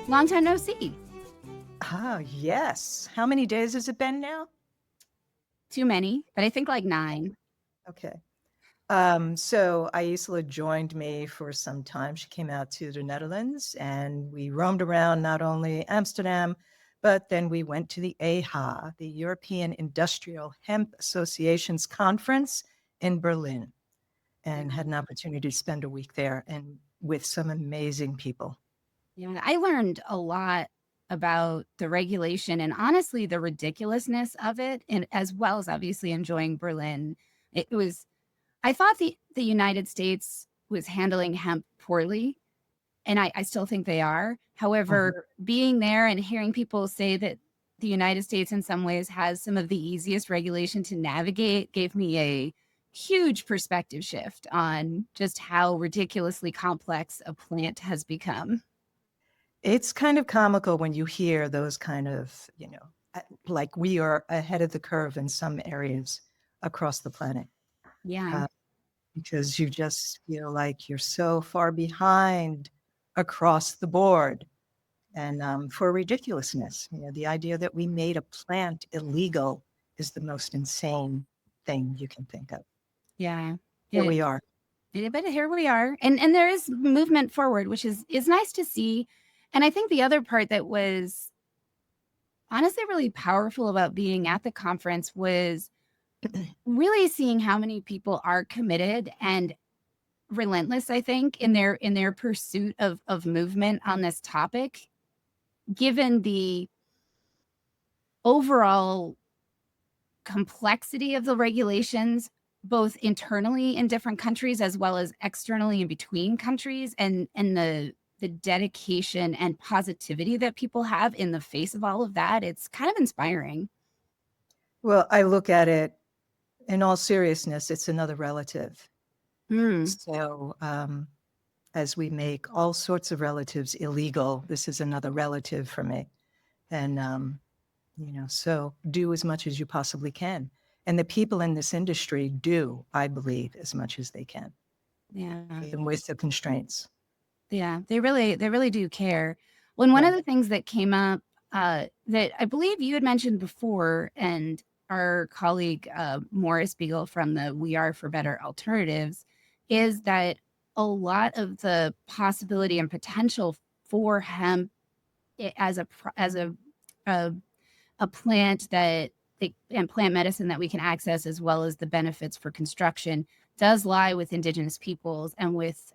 Long time no see. Oh, yes. How many days has it been now? Too many, but I think like 9. Okay. So Isla joined me for some time. She came out to the Netherlands and we roamed around not only Amsterdam, but then we went to the EHA, the European Industrial Hemp Association's conference in Berlin, and had an opportunity to spend a week there and with some amazing people. Yeah, I learned a lot about the regulation and honestly the ridiculousness of it, and as well as obviously enjoying Berlin. It was I thought the United States was handling hemp poorly, and I still think they are. Mhm. However, being there and hearing people say that the United States in some ways has some of the easiest regulation to navigate gave me a huge perspective shift on just how ridiculously complex a plant has become. It's kind of comical when you hear those kind of, like we are ahead of the curve in some areas across the planet, Yeah. uh, because you just feel like you're so far behind across the board. And for ridiculousness, the idea that we made a plant illegal is the most insane thing you can think of. Yeah. Here It, we are. but here we are. And there is movement forward, which is nice to see. And I think the other part that was honestly really powerful about being at the conference was really seeing how many people are committed and relentless, I think, in their pursuit of movement on this topic, given the overall complexity of the regulations, both internally in different countries as well as externally in between countries, and the dedication and positivity that people have in the face of all of that. It's kind of inspiring. Well, I look at it in all seriousness, it's another relative. Mm. So, as we make all sorts of relatives illegal, this is another relative for me. And, so do as much as you possibly can. And the people in this industry do, I believe, as much as they can, Yeah. even with the constraints. Yeah, they really do care. When one Yeah. of the things that came up, that I believe you had mentioned before, and our colleague, Morris Beagle from the We Are for Better Alternatives, is that a lot of the possibility and potential for hemp as a a plant and plant medicine that we can access, as well as the benefits for construction, does lie with Indigenous peoples and with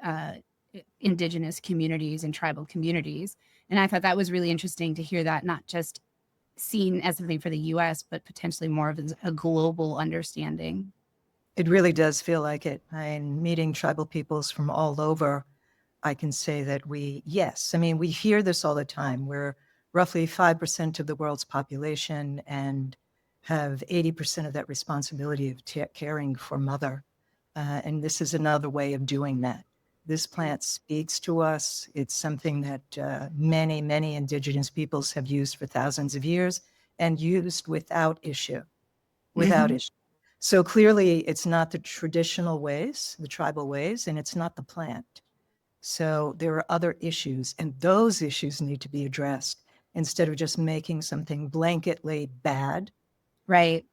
Indigenous communities and tribal communities. And I thought that was really interesting to hear that, not just seen as something for the US, but potentially more of a global understanding. It really does feel like it. I'm meeting tribal peoples from all over. I can say that yes, I mean, we hear this all the time. We're roughly 5% of the world's population and have 80% of that responsibility of caring for mother. And this is another way of doing that. This plant speaks to us. It's something that many, many indigenous peoples have used for thousands of years and used without Mhm. issue. So clearly, it's not the traditional ways, the tribal ways, and it's not the plant. So there are other issues, and those issues need to be addressed instead of just making something blanketly bad Right.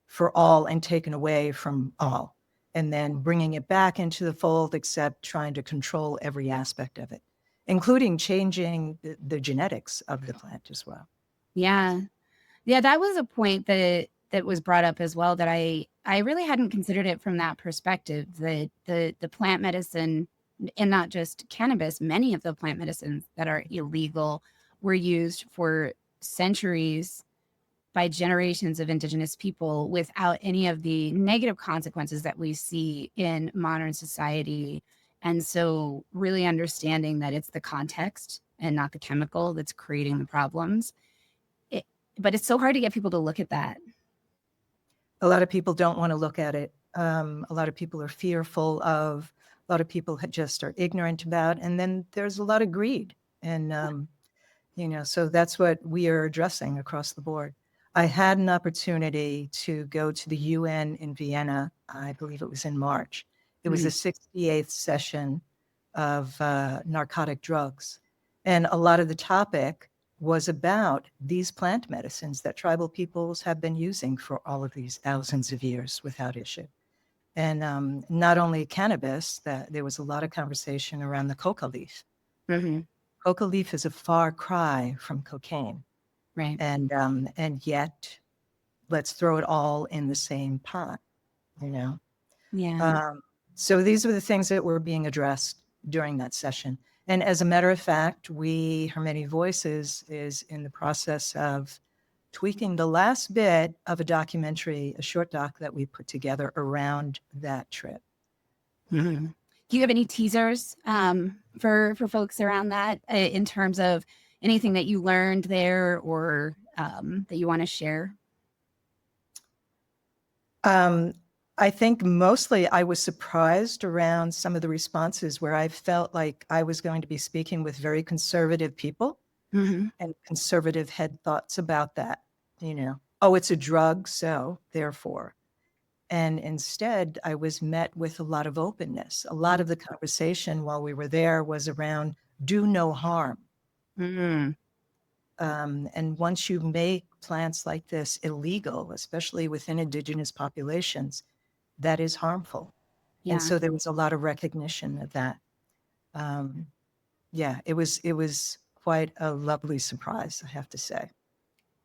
for all and taken away from all, and then bringing it back into the fold, except trying to control every aspect of it, including changing the genetics of the plant as well. Yeah. Yeah, that was a point that was brought up as well, that I really hadn't considered it from that perspective, that the plant medicine, and not just cannabis, many of the plant medicines that are illegal were used for centuries by generations of Indigenous people without any of the negative consequences that we see in modern society. And so really understanding that it's the context and not the chemical that's creating the problems. It, but it's so hard to get people to look at that. A lot of people don't want to look at it. A lot of people are fearful of, a lot of people just are ignorant about, and then there's a lot of greed. And, so that's what we are addressing across the board. I had an opportunity to go to the UN in Vienna. I believe it was in March. It was the Mm. 68th session of narcotic drugs. And a lot of the topic was about these plant medicines that tribal peoples have been using for all of these thousands of years without issue. And not only cannabis, that there was a lot of conversation around the coca leaf. Hmm. Coca leaf is a far cry from cocaine, Right. and yet let's throw it all in the same pot, you know. Yeah. Um, so these were the things that were being addressed during that session. And as a matter of fact, Her Many Voices is in the process of tweaking the last bit of a documentary, a short doc that we put together around that trip. Hmm. Do you have any teasers for folks around that in terms of anything that you learned there or that you want to share? Um, I think mostly I was surprised around some of the responses where I felt like I was going to be speaking with very conservative people Hmm. and conservative head thoughts about that, oh, it's a drug, so therefore. And instead, I was met with a lot of openness. A lot of the conversation while we were there was around do no harm. Hmm. And once you make plants like this illegal, especially within indigenous populations, that is harmful. And Yeah. so there was a lot of recognition of that. Um, yeah, it was quite a lovely surprise, I have to say.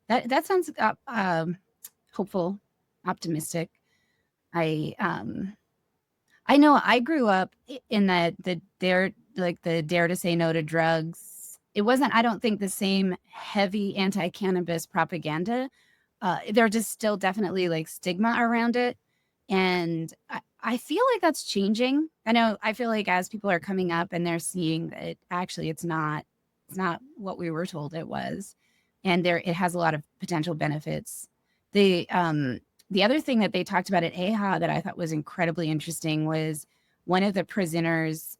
That sounds hopeful, optimistic. I I know I grew up in the dare to say no to drugs. It wasn't, I don't think, the same heavy anti-cannabis propaganda. There just still definitely like stigma around it. And I feel like that's changing. I feel like as people are coming up and they're seeing that actually it's not what we were told it was. And it has a lot of potential benefits. The other thing that they talked about at AHA that I thought was incredibly interesting was one of the prisoners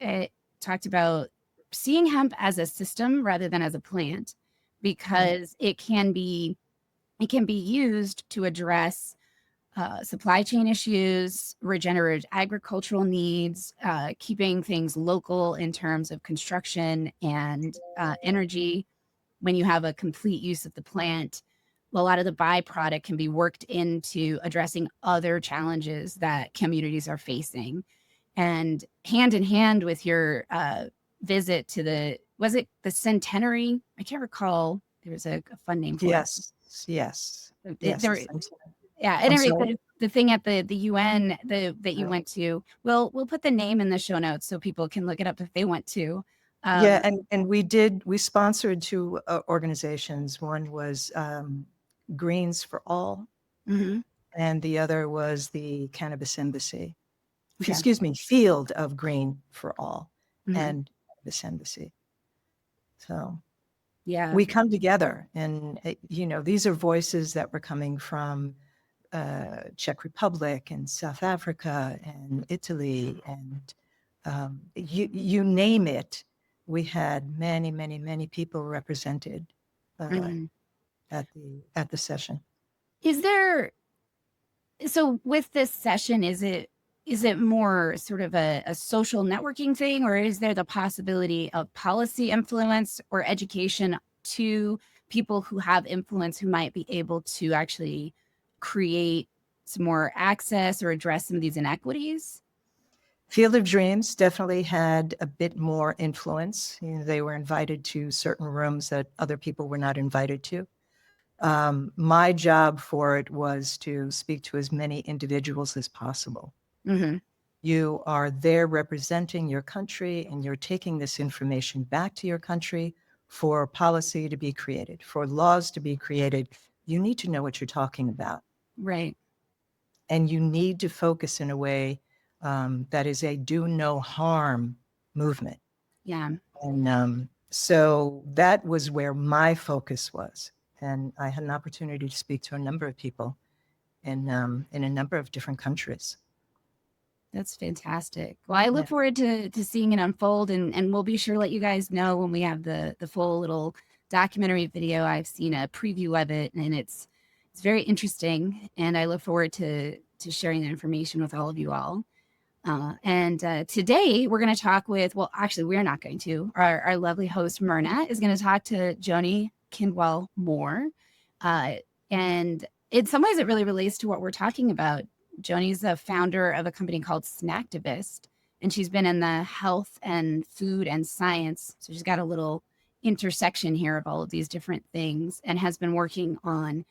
uh, talked about seeing hemp as a system rather than as a plant Mm. because it can be used to address supply chain issues, regenerative agricultural needs, keeping things local in terms of construction and energy. When you have a complete use of the plant, a lot of the byproduct can be worked into addressing other challenges that communities are facing. And hand in hand with your visit to was it the centenary? I can't recall. There was a fun name for it. Yes, yes, It yes. there, yeah. At I'm any rate, sorry. the thing at the UN that you Right. went to, we'll put the name in the show notes so people can look it up if they want to. Yeah, Um, and we sponsored two organizations. One was Greens for All, mhm, and the other was the Cannabis Embassy. okay. Excuse me, Field of Green for All Mhm, and Cannabis Embassy. So yeah. we come together, and these are voices that were coming from Czech Republic and South Africa and Italy and you name it. We had many, many, many people represented uh, Mhm. at the session. Is there so with this session, is it more sort of a social networking thing, or is there the possibility of policy influence or education to people who have influence who might be able to actually create some more access or address some of these inequities? Field of Dreams definitely had a bit more influence. They were invited to certain rooms that other people were not invited to. My job for it was to speak to as many individuals as possible. Hmm. You are there representing your country, and you're taking this information back to your country for policy to be created, for laws to be created. You need to know what you're talking about, Right. and you need to focus in a way that is a do no harm movement. Yeah. And so that was where my focus was. And I had an opportunity to speak to a number of people in a number of different countries. That's fantastic. Well, I look Yeah. forward to seeing it unfold, and we'll be sure to let you guys know when we have the full little documentary video. I've seen a preview of it, and it's very interesting, and I look forward to sharing the information with all of you all. And today we're going to talk with, well, actually, we're not going to. Our lovely host, Myrna, is going to talk to Joni Kindwall-Moore. And in some ways, it really relates to what we're talking about. Joni's the founder of a company called Snacktivist, and she's been in the health and food and science. So she's got a little intersection here of all of these different things and has been working on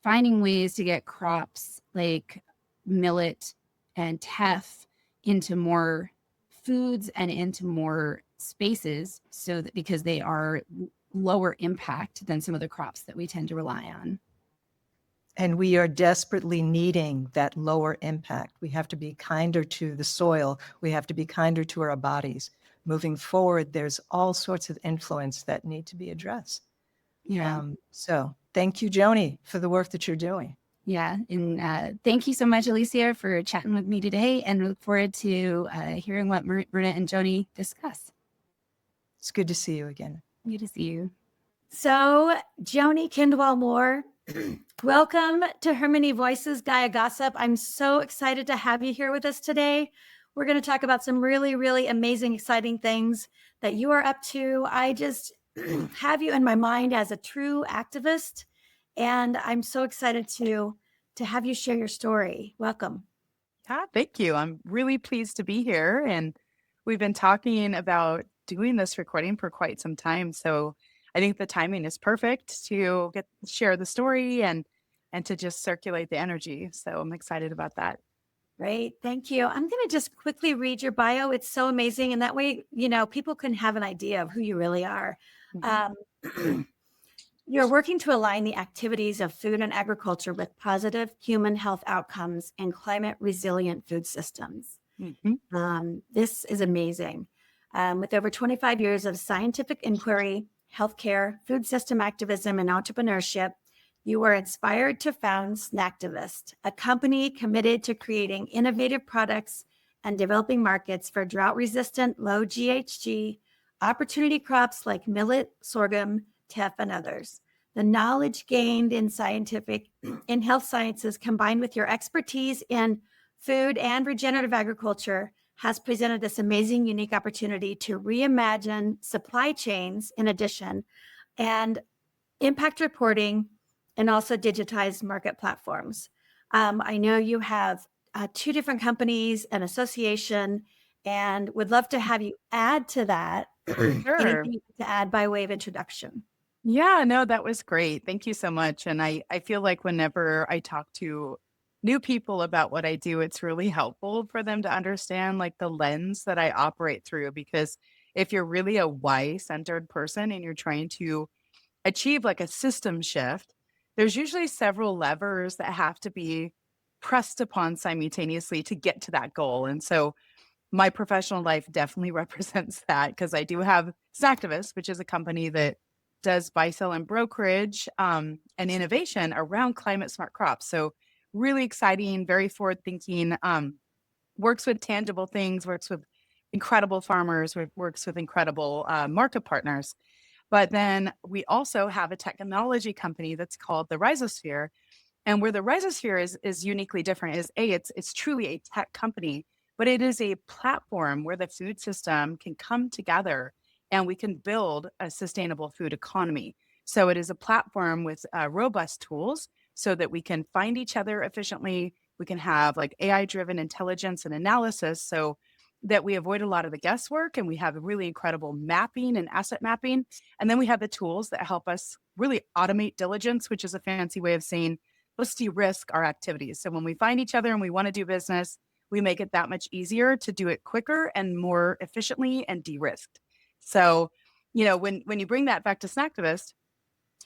finding ways to get crops like millet and teff into more foods and into more spaces, so that because they are lower impact than some of the crops that we tend to rely on. And we are desperately needing that lower impact. We have to be kinder to the soil. We have to be kinder to our bodies. Moving forward, there's all sorts of influence that need to be addressed. Yeah. So thank you, Joni, for the work that you're doing. Yeah. And thank you so much, Alicia, for chatting with me today, and look forward to hearing what Myrna and Joni discuss. It's good to see you again. Good to see you. So, Joni Kindwall-Moore, welcome to Her Many Voices, Gaia Gossip. I'm so excited to have you here with us today. We're going to talk about some really, really amazing, exciting things that you are up to. I just have you in my mind as a true activist, and I'm so excited to have you share your story. Welcome. Thank you. I'm really pleased to be here. And we've been talking about doing this recording for quite some time. So I think the timing is perfect to share the story and to just circulate the energy. So I'm excited about that. Great. Thank you. I'm going to just quickly read your bio. It's so amazing. And that way, people can have an idea of who you really are. You're working to align the activities of food and agriculture with positive human health outcomes and climate resilient food systems. This is amazing. With over 25 years of scientific inquiry, healthcare, food system activism, and entrepreneurship, you were inspired to found Snacktivist, a company committed to creating innovative products and developing markets for drought-resistant, low GHG opportunity crops like millet, sorghum, teff, and others. The knowledge gained in health sciences, combined with your expertise in food and regenerative agriculture, has presented this amazing, unique opportunity to reimagine supply chains in addition, and impact reporting, and also digitize market platforms. I know you have 2 different companies, an association, and would love to have you add to that. Sure. Anything to add by way of introduction? Yeah, no, that was great. Thank you so much. And I feel like whenever I talk to new people about what I do, it's really helpful for them to understand like the lens that I operate through. Because if you're really a why-centered person and you're trying to achieve like a system shift, there's usually several levers that have to be pressed upon simultaneously to get to that goal. And so my professional life definitely represents that, because I do have Snacktivist, which is a company that does buy, sell, and brokerage and innovation around climate smart crops. So really exciting, very forward thinking, works with tangible things, works with incredible farmers, works with incredible market partners. But then we also have a technology company that's called the Rhizosphere. And where the Rhizosphere is uniquely different is it's truly a tech company, but it is a platform where the food system can come together and we can build a sustainable food economy. So it is a platform with robust tools so that we can find each other efficiently. We can have like AI-driven intelligence and analysis so that we avoid a lot of the guesswork, and we have really incredible mapping and asset mapping. And then we have the tools that help us really automate diligence, which is a fancy way of saying, let's de-risk our activities. So when we find each other and we want to do business, we make it that much easier to do it quicker and more efficiently and de-risked. So, when you bring that back to Snacktivist,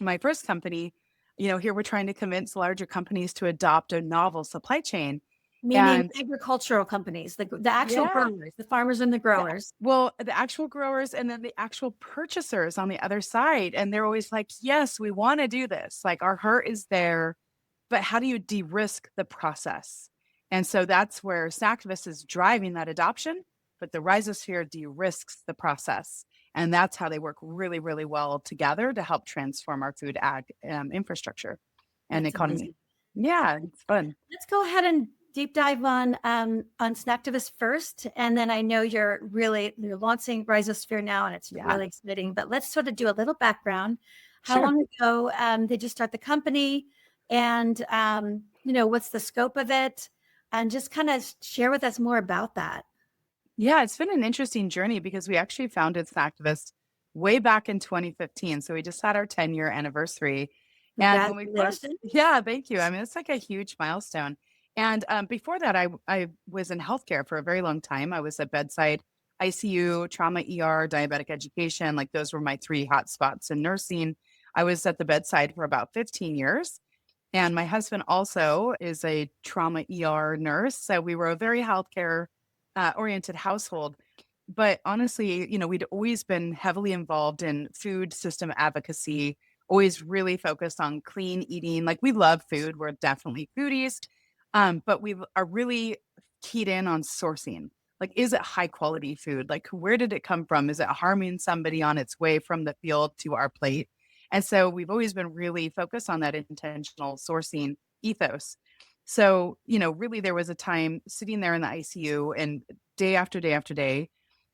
my first company, here we're trying to convince larger companies to adopt a novel supply chain. Meaning agricultural companies, the actual growers, the farmers and the growers. Well, the actual growers and then the actual purchasers on the other side. And they're always like, yes, we want to do this. Like our heart is there, but how do you de-risk the process? And so that's where Snacktivist is driving that adoption, but the Rhizosphere de-risks the process. And that's how they work really, really well together to help transform our food ag infrastructure and That's economy. amazing. Yeah, it's fun. Let's go ahead and deep dive on Snacktivist first, and then I know you're launching Rhizosphere now, and it's really exciting. But let's sort of do a little background. How long ago did you start the company, and what's the scope of it, and just kind of share with us more about that. Yeah, it's been an interesting journey because we actually founded Snacktivist way back in 2015. So we just had our 10-year anniversary. And when we first, Congratulations. yeah, thank you. I mean, it's like a huge milestone. And before that, I was in healthcare for a very long time. I was a bedside ICU, trauma ER, diabetic education. Like those were my three hot spots in nursing. I was at the bedside for about 15 years. And my husband also is a trauma ER nurse. So we were a very healthcare oriented household. But honestly, we'd always been heavily involved in food system advocacy, always really focused on clean eating. Like we love food. We're definitely foodies. But we are really keyed in on sourcing. Like, is it high quality food? Like, where did it come from? Is it harming somebody on its way from the field to our plate? And so we've always been really focused on that intentional sourcing ethos. So, really there was a time sitting there in the ICU and day after day after day,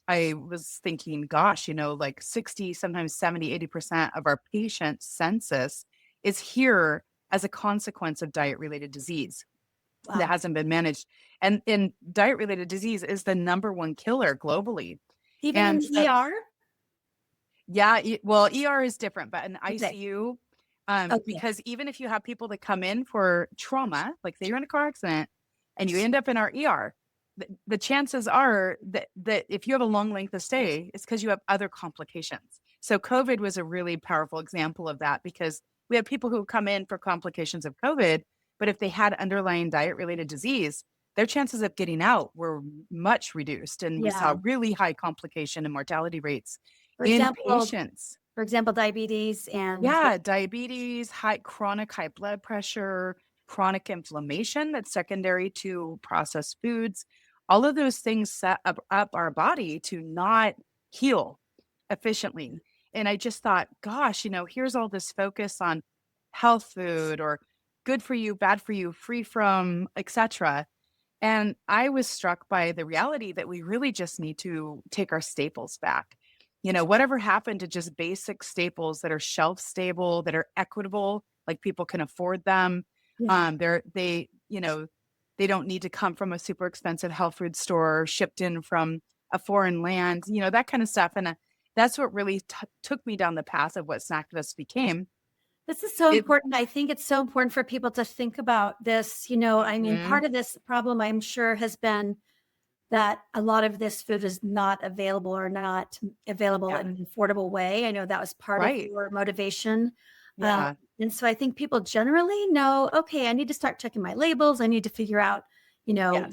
I was thinking, gosh, like 60, sometimes 70, 80% of our patient census is here as a consequence of diet related disease that hasn't been managed. And diet related disease is the number one killer globally. Even And in the ER? Yeah, well, ER is different, but in Okay. ICU, Okay. because even if you have people that come in for trauma, like say you're in a car accident and you end up in our ER, the chances are that if you have a long length of stay, it's because you have other complications. So COVID was a really powerful example of that because we had people who come in for complications of COVID, but if they had underlying diet related disease, their chances of getting out were much reduced. And we saw really high complication and mortality rates For in example, patients. diabetes and Yeah, diabetes, chronic high blood pressure, chronic inflammation that's secondary to processed foods. All of those things set up our body to not heal efficiently. And I just thought, gosh, here's all this focus on health food or good for you, bad for you, free from, etc. And I was struck by the reality that we really just need to take our staples back. Whatever happened to just basic staples that are shelf stable, that are equitable, like people can afford them. They don't need to come from a super expensive health food store shipped in from a foreign land, that kind of stuff. And that's what really took me down the path of what Snacktivist became. This is so important. I think it's so important for people to think about this. I mean, part of this problem, I'm sure, has been that a lot of this food is not available or not available in an affordable way. I know that was part of your motivation. Yeah. And so I think people generally know, okay, I need to start checking my labels. I need to figure out,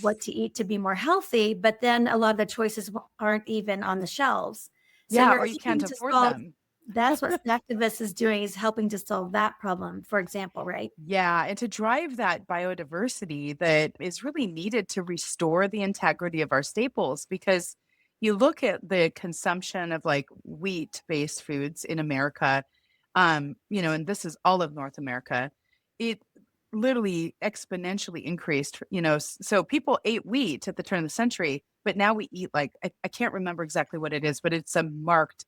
what to eat to be more healthy. But then a lot of the choices aren't even on the shelves. So or you can't afford them. That's what Snacktivist is doing, is helping to solve that problem, for example, right? Yeah, and to drive that biodiversity that is really needed to restore the integrity of our staples, because you look at the consumption of like wheat-based foods in America, and this is all of North America, it literally exponentially increased, so people ate wheat at the turn of the century, but now we eat like, I can't remember exactly what it is, but it's a marked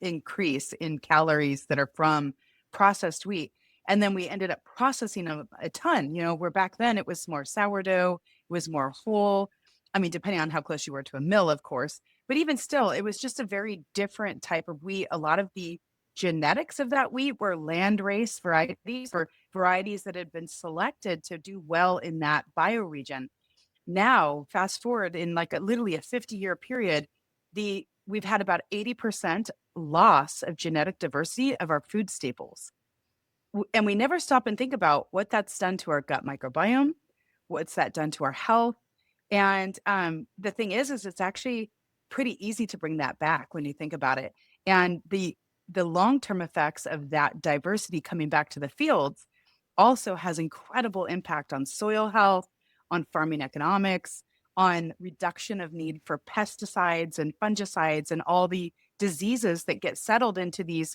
increase in calories that are from processed wheat. And then we ended up processing a ton, where back then it was more sourdough, it was more whole. I mean, depending on how close you were to a mill, of course, but even still, it was just a very different type of wheat. A lot of the genetics of that wheat were land race varieties, or varieties that had been selected to do well in that bioregion. Now, fast forward in like literally a 50-year period, we've had about 80% loss of genetic diversity of our food staples. And we never stop and think about what that's done to our gut microbiome, what's that done to our health. And the thing is it's actually pretty easy to bring that back when you think about it. And the long-term effects of that diversity coming back to the fields also has incredible impact on soil health, on farming economics, on reduction of need for pesticides and fungicides and all the diseases that get settled into these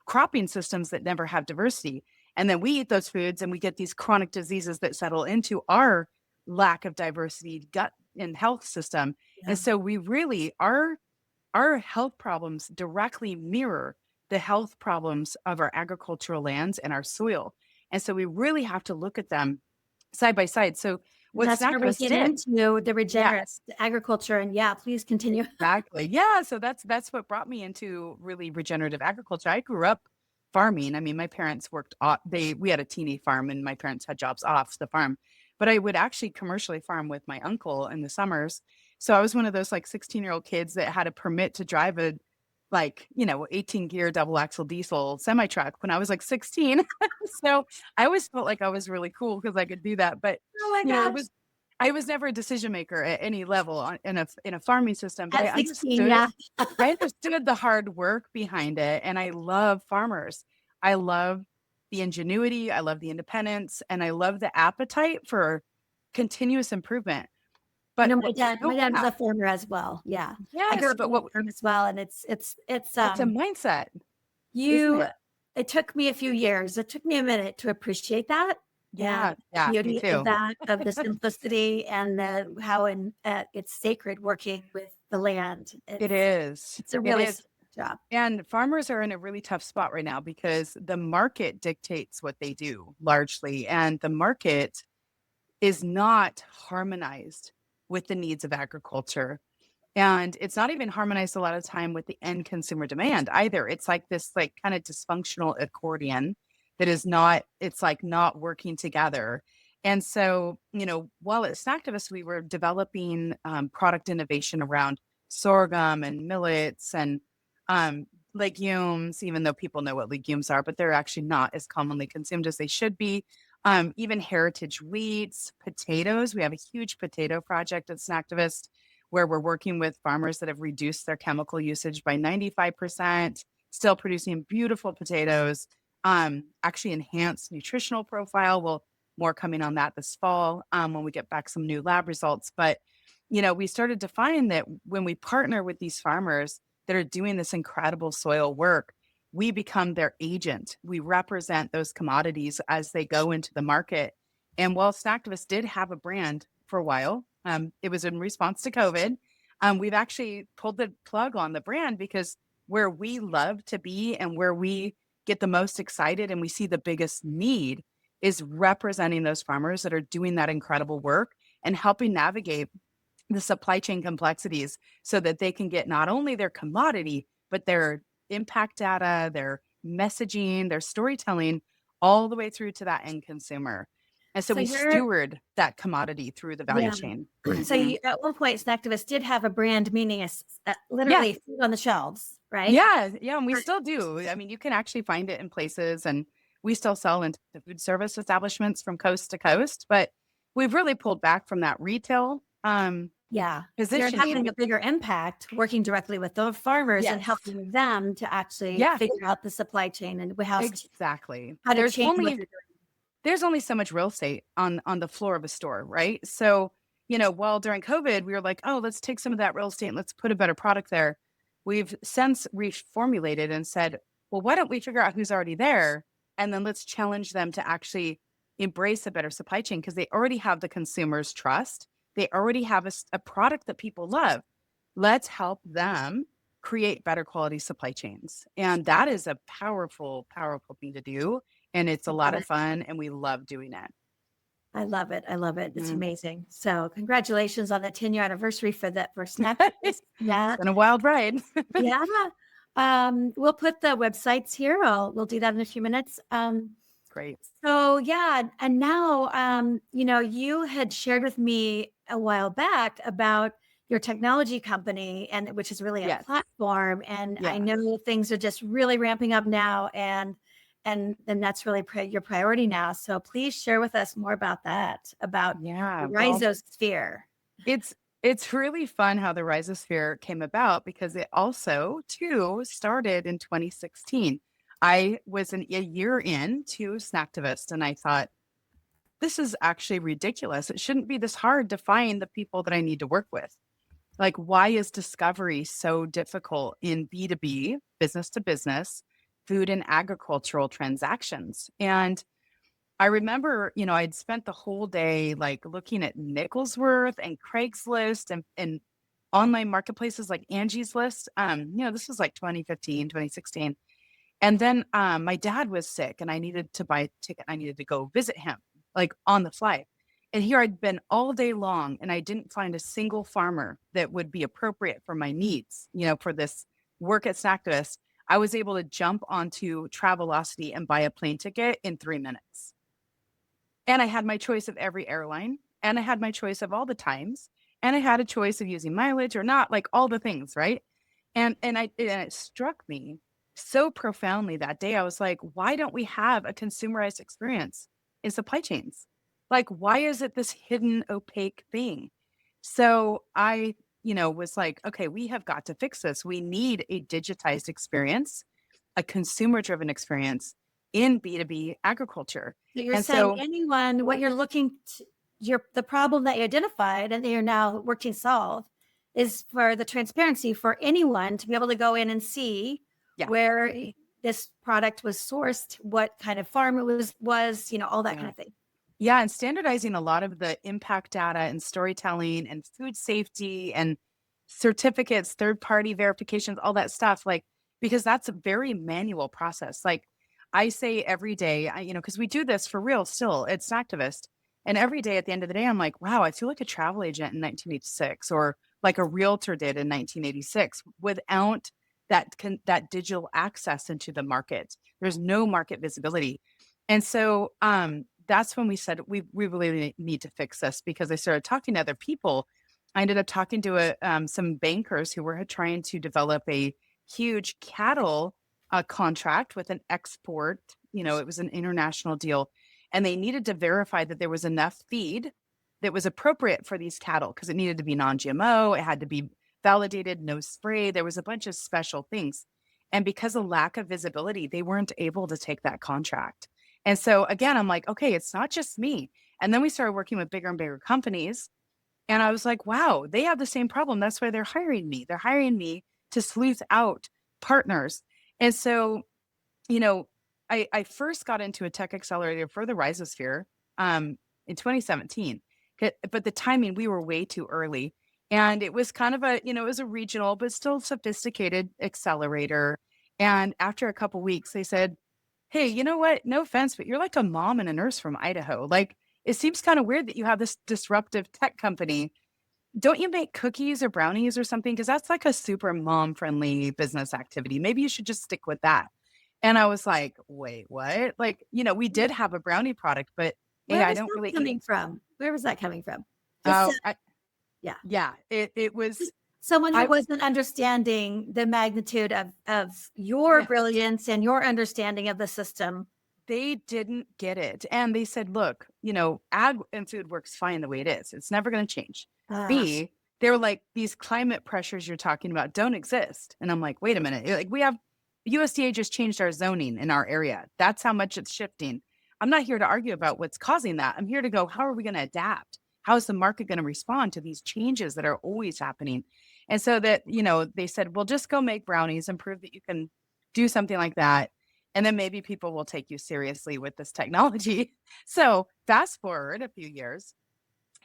cropping systems that never have diversity. And then we eat those foods and we get these chronic diseases that settle into our lack of diversity, gut and health system. And so we really, our health problems directly mirror the health problems of our agricultural lands and our soil. And so we really have to look at them side by side. So what That's where we Snacktivist get did, into the regenerative yes, agriculture. And yeah, please continue. exactly. Yeah. So that's what brought me into really regenerative agriculture. I grew up farming. I mean, my parents worked off, we had a teeny farm and my parents had jobs off the farm, but I would actually commercially farm with my uncle in the summers. So I was one of those like 16-year-old kids that had a permit to drive a 18 gear double axle diesel semi truck when I was like 16. So I always felt like I was really cool because I could do that. But Oh my you know, gosh. I was never a decision maker at any level in a farming system, but At 16, yeah. I understood the hard work behind it. And I love farmers. I love the ingenuity. I love the independence, and I love the appetite for continuous improvement. You But know, what we my don't dad was a have, farmer as well. Yeah. I grew yes, up but on a what farm as well. And it's, it's a mindset, isn't you, it? it took me a few years. It took me a minute to appreciate that. And Yeah, yeah, the me beauty of too. that, of the simplicity and how it's sacred working with the land. It is. It's a It really is. sacred job. And farmers are in a really tough spot right now because the market dictates what they do largely. And the market is not harmonized with the needs of agriculture. And it's not even harmonized a lot of time with the end consumer demand either. It's like this like kind of dysfunctional accordion that is not, it's like not working together. And so, while at Snacktivist, we were developing product innovation around sorghum and millets and legumes, even though people know what legumes are, but they're actually not as commonly consumed as they should be. Even heritage wheats, potatoes. We have a huge potato project at Snacktivist where we're working with farmers that have reduced their chemical usage by 95%, still producing beautiful potatoes, actually enhanced nutritional profile. Well, more coming on that this fall when we get back some new lab results. But, we started to find that when we partner with these farmers that are doing this incredible soil work, we become their agent. We represent those commodities as they go into the market. And while Snacktivist did have a brand for a while, it was in response to COVID. We've actually pulled the plug on the brand because where we love to be and where we get the most excited and we see the biggest need is representing those farmers that are doing that incredible work and helping navigate the supply chain complexities so that they can get not only their commodity, but their impact data, their messaging, their storytelling, all the way through to that end consumer. And so So we you're, steward that commodity through the value yeah. chain. So Mhm. you, at one point, Snacktivist did have a brand, meaning Yeah. literally food on the shelves, right? Yeah. Yeah. And we still do. I mean, you can actually find it in places, and we still sell into the food service establishments from coast to coast, but we've really pulled back from that retail Yeah. You're positioning. having a bigger impact working directly with the farmers and Yes. helping them to actually Yes, figure out the supply chain and exactly. how to change what they're doing. There's only so much real estate on the floor of a store, right? So, while during COVID, we were like, oh, let's take some of that real estate and let's put a better product there. We've since reformulated and said, well, why don't we figure out who's already there? And then let's challenge them to actually embrace a better supply chain because they already have the consumer's trust. They already have a product that people love. Let's help them create better quality supply chains. And that is a powerful, powerful thing to do. And it's a lot of fun, and we love doing it. I love it. I love it. It's Mhm. amazing. So congratulations on the 10-year anniversary for Snap. Yeah. It's been a wild ride. Yeah. We'll put the websites here. We'll do that in a few minutes. Great. So yeah, and now you had shared with me a while back about your technology company, and which is really a Yes. platform. And I Yeah. know things are just really ramping up now, and that's really your priority now. So please share with us more about that, about Yeah. the Well, Rhizosphere. it's really fun how the Rhizosphere came about because it also too started in 2016. I was a year into Snacktivist, and I thought, this is actually ridiculous. It shouldn't be this hard to find the people that I need to work with. Like, why is discovery so difficult in B2B, business to business, food and agricultural transactions? And I remember, I'd spent the whole day like looking at Nicholsworth and Craigslist and online marketplaces like Angie's List. This was like 2015, 2016. And then my dad was sick and I needed to buy a ticket. I needed to go visit him like on the flight. And here I'd been all day long and I didn't find a single farmer that would be appropriate for my needs, for this work at Snacktivist. I was able to jump onto Travelocity and buy a plane ticket in 3 minutes. And I had my choice of every airline, and I had my choice of all the times, and I had a choice of using mileage or not, like all the things, right? And it struck me so profoundly that day. I was like, why don't we have a consumerized experience in supply chains? Like, why is it this hidden, opaque thing? So I, was like, okay, we have got to fix this. We need a digitized experience, a consumer-driven experience in B2B agriculture. So you're And saying so anyone, what you're looking to, the problem that you identified and that you're now working to solve is for the transparency for anyone to be able to go in and see Yeah. where this product was sourced, what kind of farm it was, all that kind of thing. Yeah, and standardizing a lot of the impact data and storytelling and food safety and certificates, third-party verifications, all that stuff, like, because that's a very manual process. Like I say every day, because we do this for real still at Snacktivist. And every day at the end of the day, I'm like, wow, I feel like a travel agent in 1986 or like a realtor did in 1986 without that digital access into the market. There's no market visibility. And so that's when we said we really need to fix this, because I started talking to other people. I ended up talking to some bankers who were trying to develop a huge cattle contract with an export. It was an international deal, and they needed to verify that there was enough feed that was appropriate for these cattle because it needed to be non-GMO. It had to be validated, no spray. There was a bunch of special things. And because of lack of visibility, they weren't able to take that contract. And so again, I'm like, okay, it's not just me. And then we started working with bigger and bigger companies. And I was like, wow, they have the same problem. That's why they're hiring me. They're hiring me to sleuth out partners. And so, I first got into a tech accelerator for the Rhizosphere in 2017. But the timing, we were way too early. And it was kind of it was a regional, but still sophisticated accelerator. And after a couple weeks, they said, hey, you know what? No offense, but you're like a mom and a nurse from Idaho. Like, it seems kind of weird that you have this disruptive tech company. Don't you make cookies or brownies or something? Because that's like a super mom-friendly business activity. Maybe you should just stick with that. And I was like, wait, what? Like, we did have a brownie product, but hey, Where I was don't that really coming from? Where was that coming from? Oh, Yeah. yeah. It was Someone who I wasn't understanding the magnitude of your Yeah. brilliance and your understanding of the system. They didn't get it. And they said, look, ag and food works fine the way it is. It's never going to change. B, they're like, these climate pressures you're talking about don't exist. And I'm like, wait a minute. Like, we have USDA just changed our zoning in our area. That's how much it's shifting. I'm not here to argue about what's causing that. I'm here to go, how are we going to adapt? How is the market going to respond to these changes that are always happening? And so that, they said, well, just go make brownies and prove that you can do something like that. And then maybe people will take you seriously with this technology. So fast forward a few years,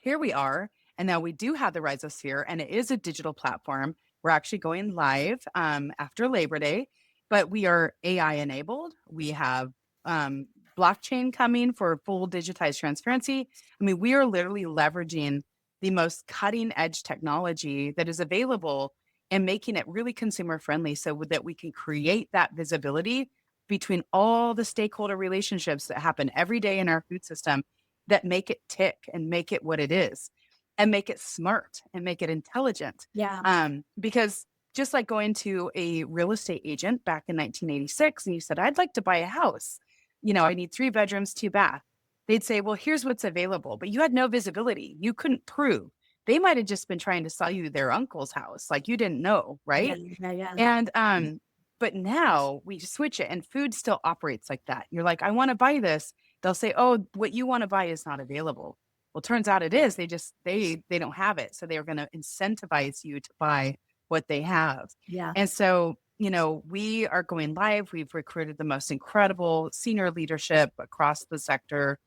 here we are. And now we do have the Rhizosphere, and it is a digital platform. We're actually going live after Labor Day, but we are AI enabled. We have blockchain coming for full digitized transparency. I mean, we are literally leveraging the most cutting edge technology that is available and making it really consumer friendly so that we can create that visibility between all the stakeholder relationships that happen every day in our food system that make it tick and make it what it is and make it smart and make it intelligent. Yeah. Because just like going to a real estate agent back in 1986 and you said, I'd like to buy a house, I need 3 bedrooms, 2 baths. They'd say, well, here's what's available, but you had no visibility. You couldn't prove. They might have just been trying to sell you their uncle's house. Like, you didn't know, right? Yeah. And but now we switch it, and food still operates like that. You're like, I want to buy this. They'll say, oh, what you want to buy is not available. Well, turns out it is. They don't have it. So they're going to incentivize you to buy what they have. Yeah. And so, we are going live. We've recruited the most incredible senior leadership across the sector.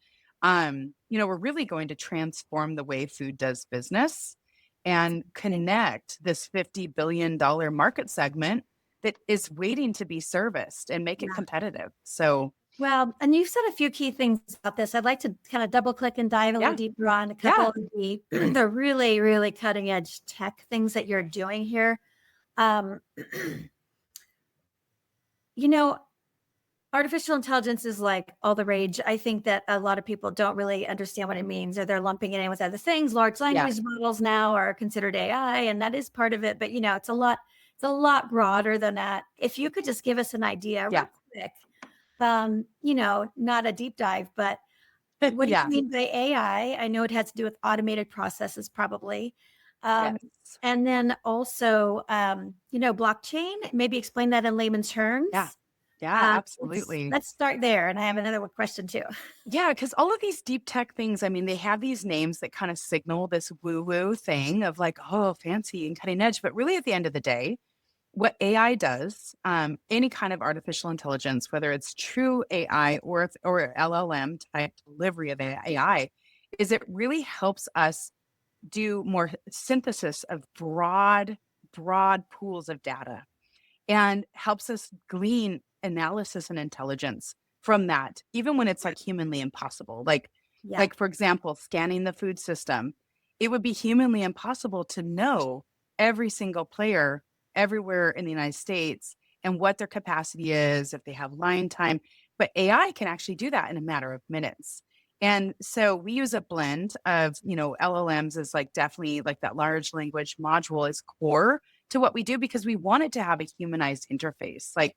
We're really going to transform the way food does business and connect this $50 billion market segment that is waiting to be serviced and make it competitive. So, well, and you've said a few key things about this. I'd like to kind of double click and dive a little deeper on a couple of the really, really cutting edge tech things that you're doing here. Artificial intelligence is like all the rage. I think that a lot of people don't really understand what it means, or they're lumping it in with other things. Large language models now are considered AI, and that is part of it. But it's a lot broader than that. If you could just give us an idea real quick, not a deep dive, but what do you mean by AI? I know it has to do with automated processes, probably. And then also, blockchain, maybe explain that in layman's terms. Yeah, absolutely. Let's start there. And I have another question too. Yeah, because all of these deep tech things, I mean, they have these names that kind of signal this woo-woo thing of like, oh, fancy and cutting edge. But really at the end of the day, what AI does, any kind of artificial intelligence, whether it's true AI or LLM type delivery of AI, is it really helps us do more synthesis of broad pools of data and helps us glean analysis and intelligence from that, even when it's like humanly impossible. Like for example, scanning the food system, it would be humanly impossible to know every single player everywhere in the United States and what their capacity is, if they have line time. But AI can actually do that in a matter of minutes. And so we use a blend of, LLMs is like definitely like that large language module is core to what we do because we want it to have a humanized interface. Like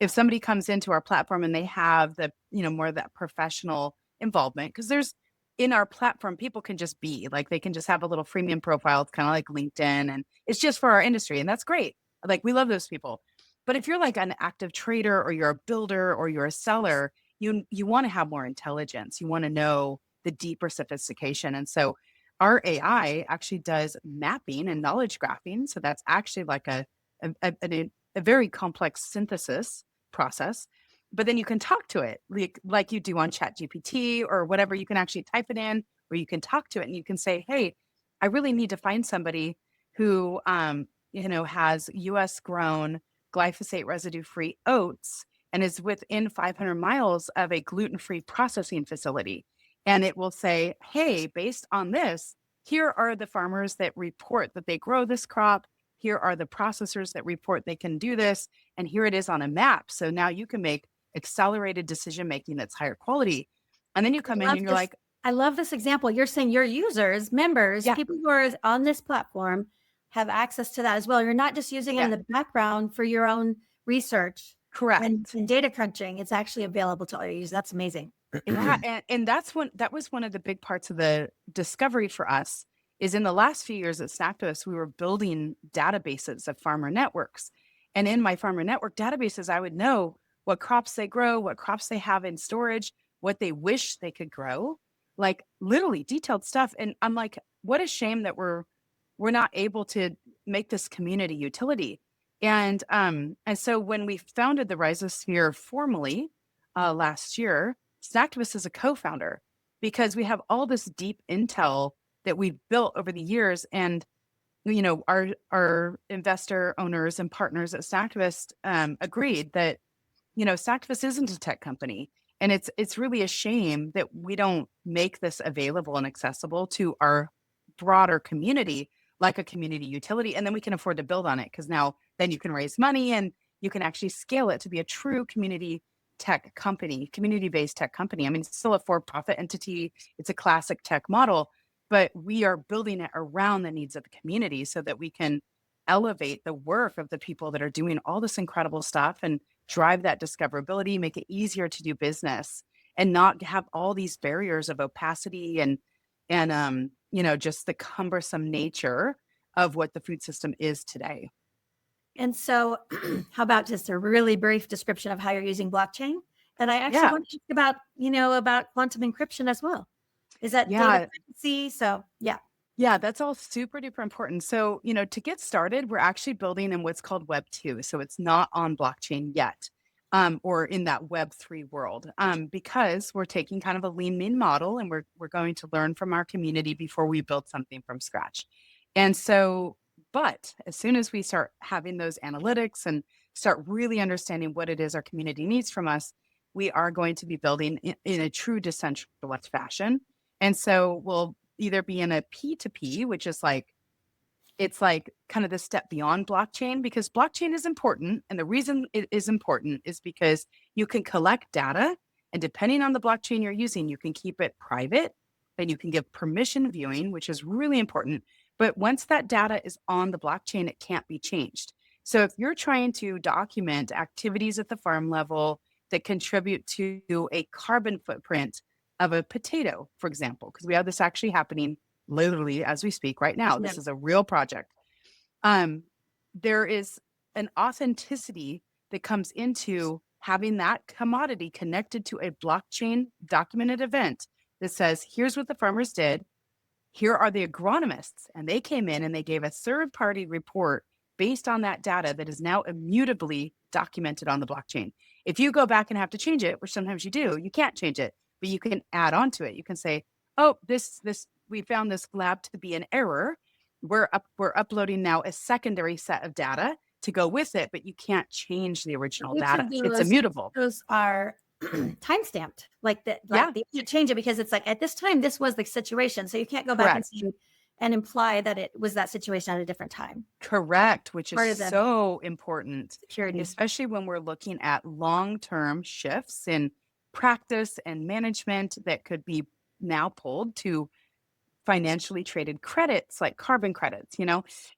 if somebody comes into our platform and they have the, more of that professional involvement, because there's in our platform, people can just be like, they can just have a little freemium profile. It's kind of like LinkedIn and it's just for our industry. And that's great. Like we love those people. But if you're like an active trader or you're a builder or you're a seller, you want to have more intelligence. You want to know the deeper sophistication. And so our AI actually does mapping and knowledge graphing. So that's actually like a very complex synthesis process. But then you can talk to it like you do on ChatGPT or whatever. You can actually type it in or you can talk to it and you can say, hey, I really need to find somebody who, has US grown glyphosate residue free oats and is within 500 miles of a gluten-free processing facility. And it will say, hey, based on this, here are the farmers that report that they grow this crop. Here are the processors that report they can do this. And here it is on a map. So now you can make accelerated decision-making that's higher quality. And then you come in and you're like, I love this example. You're saying your users, members, people who are on this platform have access to that as well. You're not just using it in the background for your own research. Correct. And data crunching. It's actually available to all your users. That's amazing. And that was one of the big parts of the discovery for us is in the last few years at Snacktivist, we were building databases of farmer networks. And in my farmer network databases, I would know what crops they grow, what crops they have in storage, what they wish they could grow, like literally detailed stuff. And I'm like, what a shame that we're not able to make this community utility. And so when we founded the Rhizosphere formally last year, Snacktivist is a co-founder because we have all this deep intel that we've built over the years. And, our investor owners and partners at Snacktivist agreed that, Snacktivist isn't a tech company. And it's really a shame that we don't make this available and accessible to our broader community, like a community utility. And then we can afford to build on it because now then you can raise money and you can actually scale it to be a true community tech company, community-based tech company. I mean, it's still a for-profit entity. It's a classic tech model, but we are building it around the needs of the community so that we can elevate the work of the people that are doing all this incredible stuff and drive that discoverability, make it easier to do business and not have all these barriers of opacity and just the cumbersome nature of what the food system is today. And so how about just a really brief description of how you're using blockchain? And I actually want to talk about quantum encryption as well. Is that data privacy? So, Yeah, that's all super duper important. So, to get started, we're actually building in what's called Web 2. So it's not on blockchain yet, or in that Web 3 world, because we're taking kind of a lean mean model, and we're going to learn from our community before we build something from scratch. And so, but as soon as we start having those analytics and start really understanding what it is our community needs from us, we are going to be building in a true decentralized fashion. And so we'll either be in a P2P, which is it's like kind of the step beyond blockchain, because blockchain is important. And the reason it is important is because you can collect data, and depending on the blockchain you're using, you can keep it private, and you can give permission viewing, which is really important. But once that data is on the blockchain, it can't be changed. So if you're trying to document activities at the farm level that contribute to a carbon footprint of a potato, for example, because we have this actually happening literally as we speak right now. This is a real project. There is an authenticity that comes into having that commodity connected to a blockchain documented event that says, here's what the farmers did. Here are the agronomists, and they came in and they gave a third-party report based on that data that is now immutably documented on the blockchain. If you go back and have to change it, which sometimes you do, you can't change it, but you can add on to it. You can say, oh, this we found this lab to be an error. We're uploading now a secondary set of data to go with it, but you can't change the original data. It's immutable. Those are time stamped, like that. Yeah. You can't change it because it's like at this time this was the situation, so you can't go back and imply that it was that situation at a different time. Correct, which is so important, security, especially when we're looking at long-term shifts in practice and management that could be now pulled to financially traded credits like carbon credits,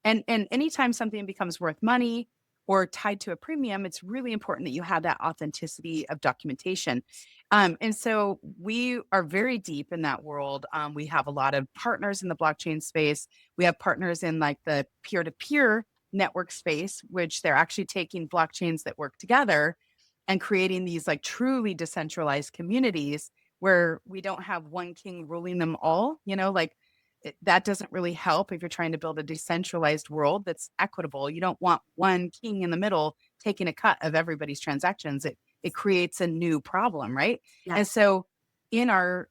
and anytime something becomes worth money or tied to a premium, it's really important that you have that authenticity of documentation. And so we are very deep in that world. We have a lot of partners in the blockchain space. We have partners in like the peer-to-peer network space, which they're actually taking blockchains that work together and creating these like truly decentralized communities where we don't have one king ruling them all, that doesn't really help if you're trying to build a decentralized world that's equitable. You don't want one king in the middle taking a cut of everybody's transactions. It creates a new problem, right? Yeah. And so in our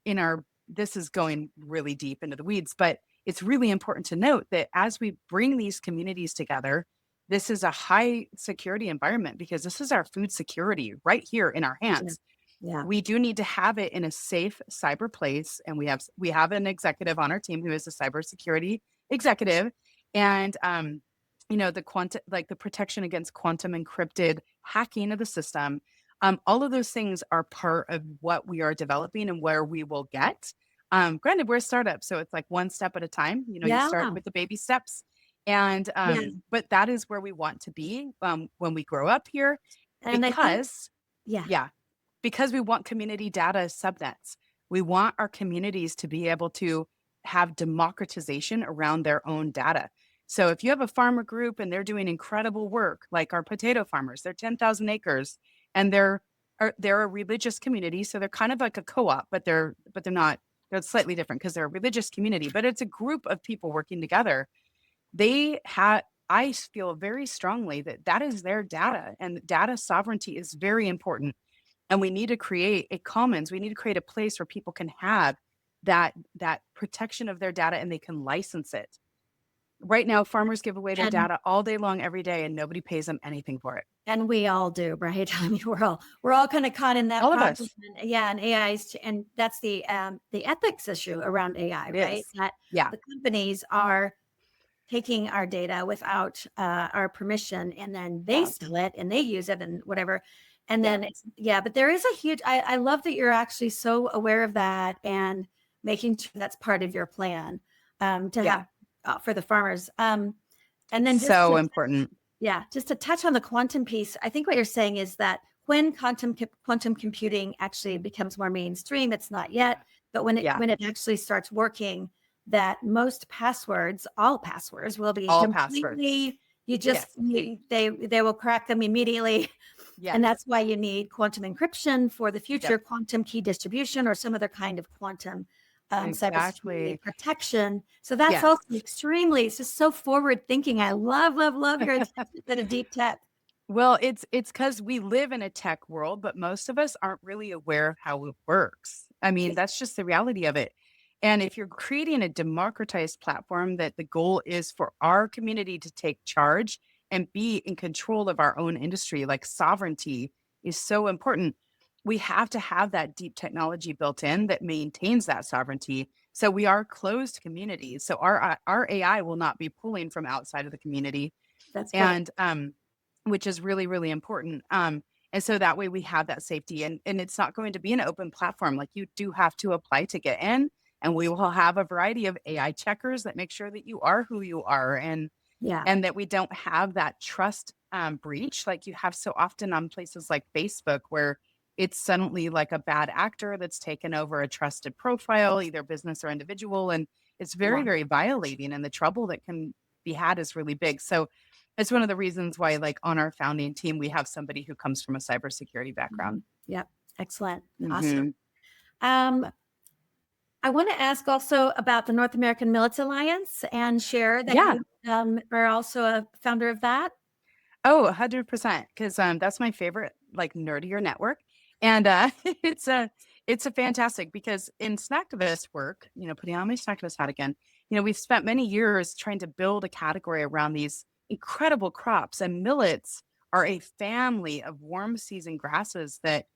this is going really deep into the weeds, but it's really important to note that as we bring these communities together, this is a high security environment because this is our food security right here in our hands. Yeah. We do need to have it in a safe cyber place. And we have an executive on our team who is a cybersecurity executive. And, the protection against quantum encrypted hacking of the system, all of those things are part of what we are developing and where we will get. Granted, we're a startup, so it's like one step at a time. You start with the baby steps. And, but that is where we want to be when we grow up here. And Because we want community data as subnets. We want our communities to be able to have democratization around their own data. So if you have a farmer group and they're doing incredible work, like our potato farmers, they're 10,000 acres, and they're a religious community. So they're kind of like a co-op, but they're not, they're slightly different because they're a religious community, but it's a group of people working together. I feel very strongly that is their data, and data sovereignty is very important. And we need to create a commons. We need to create a place where people can have that protection of their data and they can license it. Right now, farmers give away their data all day long, every day, and nobody pays them anything for it. And we all do, right? I mean, we're all kind of caught in that. All of us. And AIs, and that's the ethics issue around AI, right? The companies are taking our data without our permission, and then they sell it and they use it and whatever. And then, but there is a huge, I love that you're actually so aware of that and making sure that's part of your plan to have for the farmers. And then so important. Yeah. Just to touch on the quantum piece, I think what you're saying is that when quantum computing actually becomes more mainstream, it's not yet, but when it actually starts working, that most passwords, all passwords will be completely, they will crack them immediately. Yes. And that's why you need quantum encryption for the future, quantum key distribution, or some other kind of quantum cybersecurity Exactly. protection. So that's Yes. also extremely, it's just so forward thinking. I love, love, love your attention to the deep tech. Well, it's because we live in a tech world, but most of us aren't really aware of how it works. I mean, that's just the reality of it. And if you're creating a democratized platform that the goal is for our community to take charge and be in control of our own industry, like sovereignty is so important. We have to have that deep technology built in that maintains that sovereignty. So we are closed communities. So our AI will not be pulling from outside of the community. That's great. And which is really, really important. And so that way we have that safety, and it's not going to be an open platform. Like, you do have to apply to get in, and we will have a variety of AI checkers that make sure that you are who you are, and Yeah. that we don't have that trust breach like you have so often on places like Facebook, where it's suddenly like a bad actor that's taken over a trusted profile, either business or individual, and it's very, Yeah. very violating, and the trouble that can be had is really big. So it's one of the reasons why, like, on our founding team, we have somebody who comes from a cybersecurity background. Yep. Excellent. Awesome. Mhm. I want to ask also about the North American Millets Alliance and share that Yeah. you are also a founder of that. Oh, 100%. Because that's my favorite, like, nerdier network. And it's a fantastic, because in Snacktivist work, putting on my Snacktivist hat again, we've spent many years trying to build a category around these incredible crops. And millets are a family of warm season grasses that,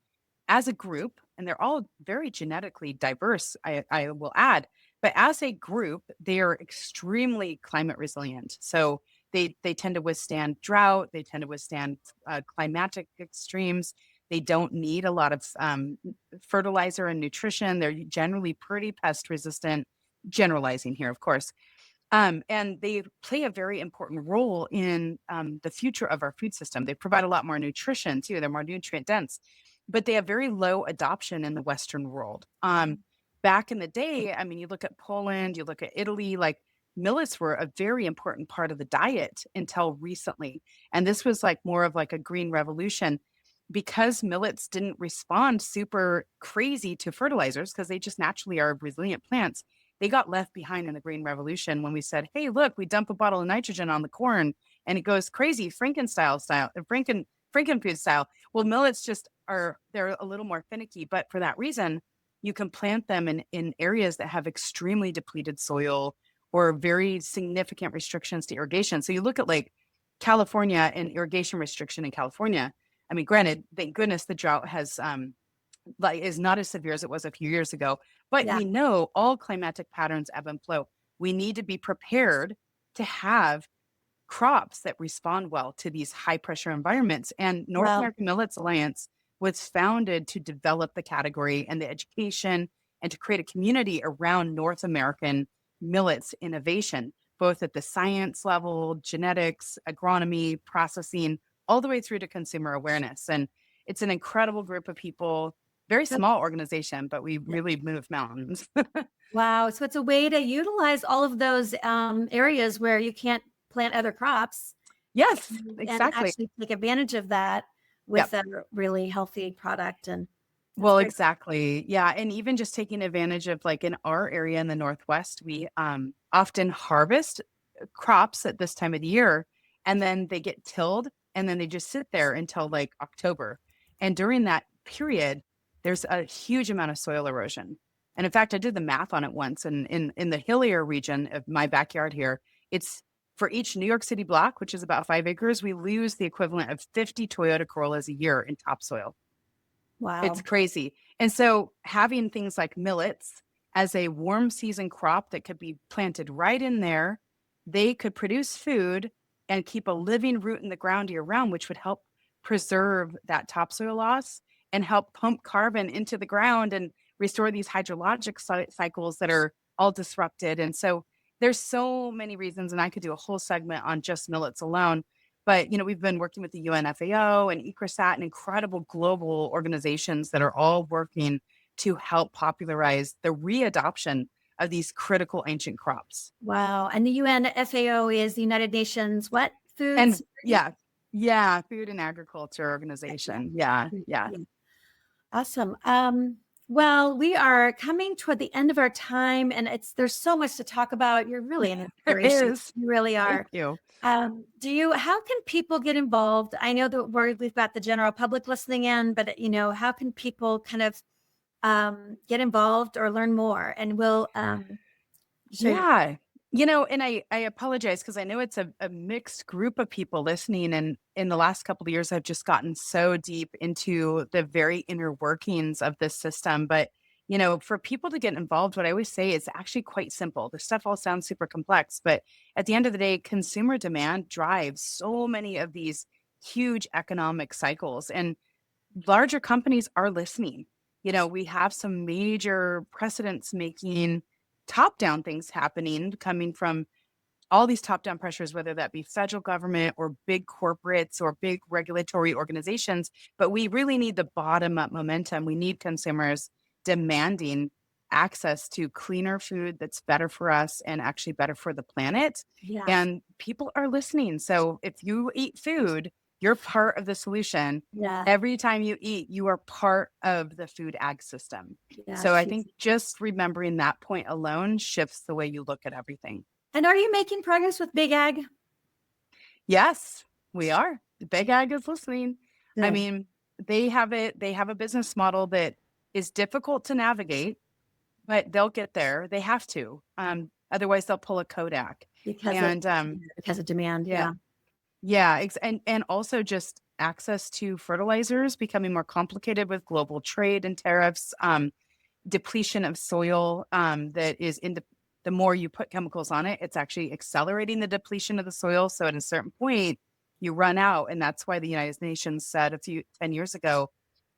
as a group, and they're all very genetically diverse, I will add, but as a group, they are extremely climate resilient. So they tend to withstand drought, they tend to withstand climatic extremes. They don't need a lot of fertilizer and nutrition. They're generally pretty pest resistant, generalizing here, of course. And they play a very important role in the future of our food system. They provide a lot more nutrition too. They're more nutrient dense, but they have very low adoption in the Western world. Back in the day, I mean, you look at Poland, you look at Italy, like, millets were a very important part of the diet until recently. And this was like more of like a green revolution, because millets didn't respond super crazy to fertilizers, because they just naturally are resilient plants. They got left behind in the green revolution when we said, hey, look, we dump a bottle of nitrogen on the corn and it goes crazy, Frankenfood style. Well, millets just they're a little more finicky, but for that reason, you can plant them in areas that have extremely depleted soil or very significant restrictions to irrigation. So you look at, like, California and irrigation restriction in California. I mean, granted, thank goodness the drought has is not as severe as it was a few years ago, but Yeah. we know all climatic patterns ebb and flow. We need to be prepared to have crops that respond well to these high pressure environments. And North Well, American Millets Alliance was founded to develop the category and the education, and to create a community around North American millets innovation, both at the science level, genetics, agronomy, processing, all the way through to consumer awareness. And it's an incredible group of people, very so- small organization, but we really move mountains. wow. So it's a way to utilize all of those areas where you can't plant other crops Yes, and exactly. actually take advantage of that with a really healthy product. And that's Well, great. exactly. Yeah. And even just taking advantage of, like, in our area in the Northwest, we often harvest crops at this time of the year, and then they get tilled, and then they just sit there until like October. And during that period, there's a huge amount of soil erosion. And in fact, I did the math on it once, and in the hillier region of my backyard here, it's for each New York City block, which is about 5 acres, we lose the equivalent of 50 Toyota Corollas a year in topsoil. It's Wow. crazy. And so having things like millets as a warm season crop that could be planted right in there, they could produce food and keep a living root in the ground year round, which would help preserve that topsoil loss and help pump carbon into the ground and restore these hydrologic cycles that are all disrupted. And so there's so many reasons, and I could do a whole segment on just millets alone. But, we've been working with the UNFAO and ECRSAT and incredible global organizations that are all working to help popularize the readoption of these critical ancient crops. Wow. And the UNFAO is the United Nations, what? Food And Security? yeah, Food and Agriculture Organization. Yeah. Yeah. Awesome. Well, we are coming toward the end of our time, and there's so much to talk about. You're really an There inspiration. is. You really are. Thank you. How can people get involved? I know that we've got the general public listening in, but how can people kind of get involved or learn more? And we'll show you. Yeah. And I apologize because I know it's a mixed group of people listening. And in the last couple of years, I've just gotten so deep into the very inner workings of this system. But, for people to get involved, what I always say is actually quite simple. The stuff all sounds super complex, but at the end of the day, consumer demand drives so many of these huge economic cycles. And larger companies are listening. We have some major precedents making top down things happening coming from all these top down pressures, whether that be federal government or big corporates or big regulatory organizations. But we really need the bottom up momentum. We need consumers demanding access to cleaner food that's better for us and actually better for the planet. Yeah. And people are listening. So if you eat food, you're part of the solution. Yeah. Every time you eat, you are part of the food ag system. Yeah, So I think just remembering that point alone shifts the way you look at everything. And are you making progress with Big Ag? Yes, we are. The Big Ag is listening. Good. I mean, they have a business model that is difficult to navigate, but they'll get there. They have to. Otherwise they'll pull a Kodak. Because of demand. Yeah. Yeah. And also just access to fertilizers becoming more complicated with global trade and tariffs, depletion of soil, that is the more you put chemicals on it, it's actually accelerating the depletion of the soil. So at a certain point you run out. And that's why the United Nations said 10 years ago,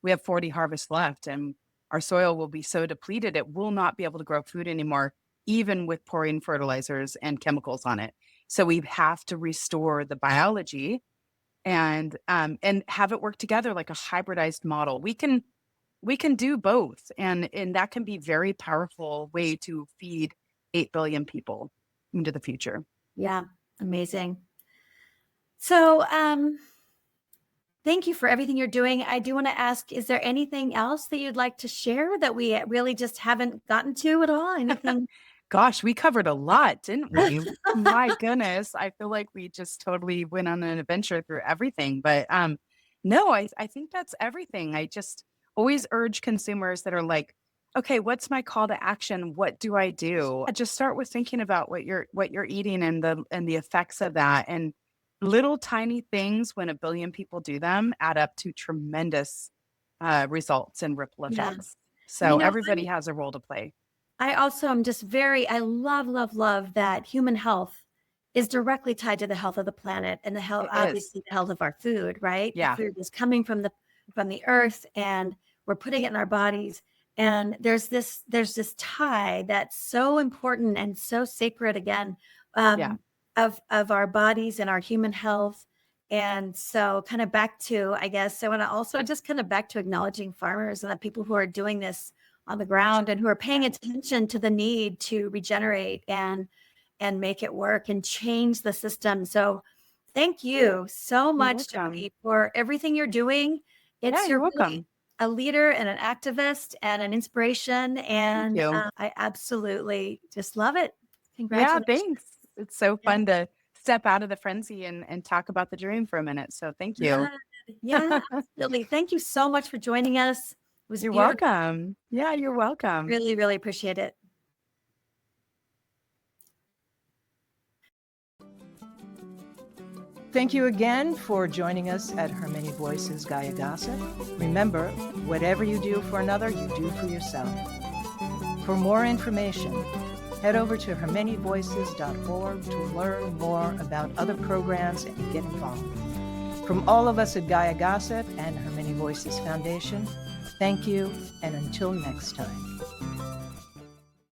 we have 40 harvests left and our soil will be so depleted, it will not be able to grow food anymore, even with pouring fertilizers and chemicals on it. So we have to restore the biology and have it work together like a hybridized model. We can do both. And that can be very powerful way to feed 8 billion people into the future. Yeah. Amazing. So, thank you for everything you're doing. I do want to ask, is there anything else that you'd like to share that we really just haven't gotten to at all? Anything? Gosh, we covered a lot, didn't we? My goodness. I feel like we just totally went on an adventure through everything. But no, I think that's everything. I just always urge consumers that are like, okay, what's my call to action? What do I do? Just start with thinking about what you're eating and the effects of that. And little tiny things, when 1 billion people do them, add up to tremendous results and ripple effects. So everybody has a role to play. I also am just I love that human health is directly tied to the health of the planet and the health, obviously the health of our food, right? Yeah. The food is coming from the earth and we're putting it in our bodies. And there's this tie that's so important and so sacred again, of our bodies and our human health. And so kind of back to, I guess, I want to also just kind of back to acknowledging farmers and the people who are doing this on the ground and who are paying attention to the need to regenerate and make it work and change the system. So thank you so much, Joni, for everything you're doing. You're welcome. Really a leader and an activist and an inspiration. And I absolutely just love it. Congratulations. Yeah, thanks. It's so fun to step out of the frenzy and talk about the dream for a minute. So thank you. Yeah, absolutely. Thank you so much for joining us. You're welcome. Yeah, you're welcome. Really, really appreciate it. Thank you again for joining us at Her Many Voices Gaia Gossip. Remember, whatever you do for another, you do for yourself. For more information, head over to hermanyvoices.org to learn more about other programs and get involved. From all of us at Gaia Gossip and Her Many Voices Foundation, thank you, and until next time.